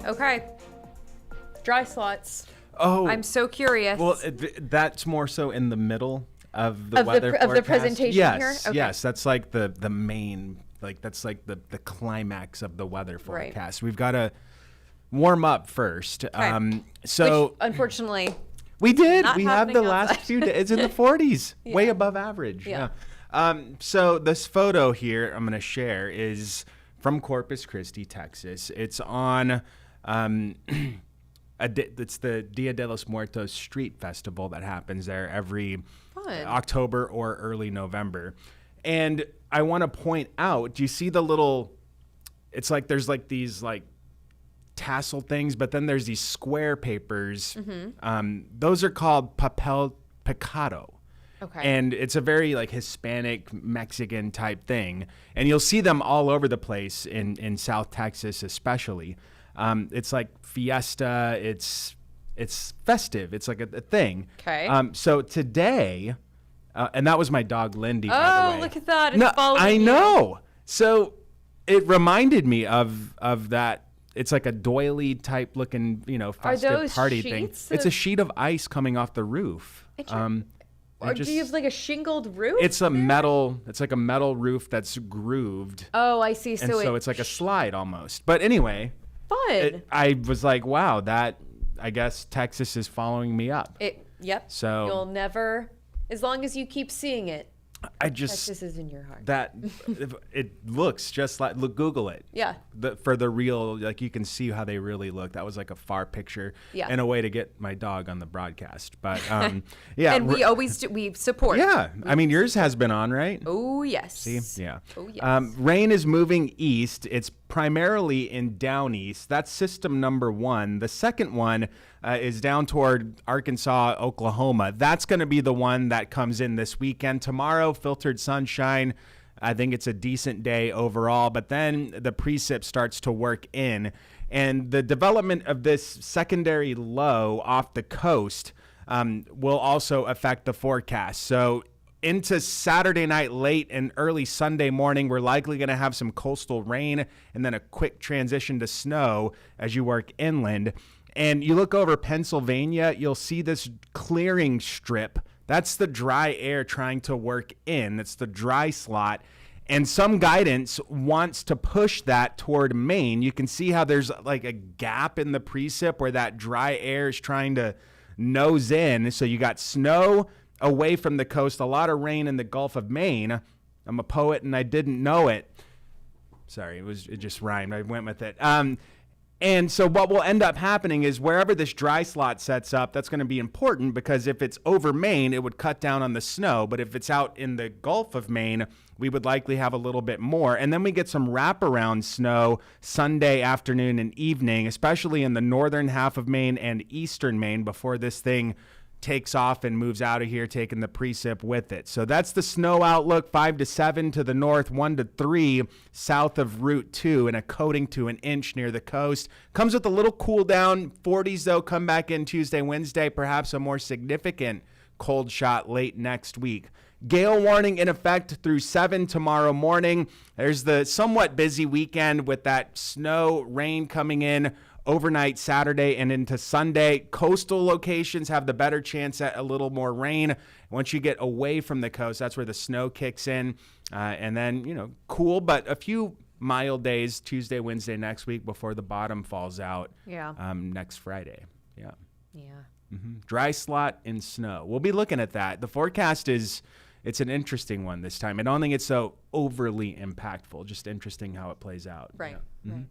Okay. Dry slots. Oh, I'm so curious. Well, that's more so in the middle of the weather of forecast. the presentation yes, here? Okay. Yes, that's like the main, like that's like the climax of the weather forecast. We've got to warm up first. Okay. So which, unfortunately, we did. not We have the happening last outside. few days. It's in the 40s, way above average. Yeah. So this photo here I'm going to share is from Corpus Christi, Texas. It's on it's the Dia de los Muertos street festival that happens there every October or early November. And I want to point out, do you see the little, it's like there's like these like tassel things, but then there's these square papers. Those are called papel picado. Okay. And it's a very like Hispanic, Mexican type thing. And you'll see them all over the place in South Texas especially. It's like fiesta. It's festive. It's like a thing. Okay. So today, and that was my dog Lindy, by the way. Oh, look at that. It's following I you. know. So it reminded me of that. It's like a doily type looking, festive those party thing. sheets It's a sheet of ice coming off the roof. Or do you have like a shingled roof? It's a metal. It's like a metal roof that's grooved. Oh, I see. And so it's like a slide almost. But anyway, fun. I was like, wow, that I guess Texas is following me up. Yep. So you'll never, as long as you keep seeing it. I just Texas is in your heart. That it looks just like Google it. Yeah. For the real, like you can see how they really look. That was like a far picture. Yeah. And a way to get my dog on the broadcast. But yeah. And we always do, we support. Yeah. I mean, yours has been on, right? Oh yes. See? Yeah. Oh yes. Rain is moving east. It's primarily in down east. That's system number 1. The second one is down toward Arkansas, Oklahoma. That's going to be the one that comes in this weekend. Tomorrow, filtered sunshine. I think it's a decent day overall, but then the precip starts to work in. And the development of this secondary low off the coast will also affect the forecast. So into Saturday night late and early Sunday morning, we're likely going to have some coastal rain and then a quick transition to snow as you work inland. And you look over Pennsylvania, you'll see this clearing strip. That's the dry air trying to work in. It's the dry slot. And some guidance wants to push that toward Maine. You can see how there's like a gap in the precip where that dry air is trying to nose in. So you got snow away from the coast, a lot of rain in the Gulf of Maine. I'm a poet and I didn't know it. Sorry, it just rhymed. I went with it. And so what will end up happening is wherever this dry slot sets up, that's going to be important because if it's over Maine, it would cut down on the snow. But if it's out in the Gulf of Maine, we would likely have a little bit more. And then we get some wraparound snow Sunday afternoon and evening, especially in the northern half of Maine and eastern Maine before this thing takes off and moves out of here, taking the precip with it. So that's the snow outlook, 5 to 7 to the north, 1 to 3 south of Route 2, and a coating to an inch near the coast. Comes with a little cool down. 40s, though, come back in Tuesday, Wednesday, perhaps a more significant cold shot late next week. Gale warning in effect through 7 tomorrow morning. There's the somewhat busy weekend with that snow, rain coming in overnight Saturday and into Sunday. Coastal locations have the better chance at a little more rain. Once you get away from the coast, that's where the snow kicks in. And then, cool, but a few mild days, Tuesday, Wednesday next week before the bottom falls out. Yeah. Next Friday. Yeah. Yeah. Mm-hmm. Dry slot and snow. We'll be looking at that. The forecast it's an interesting one this time. I don't think it's so overly impactful, just interesting how it plays out. Right. Yeah. Mm-hmm. Right.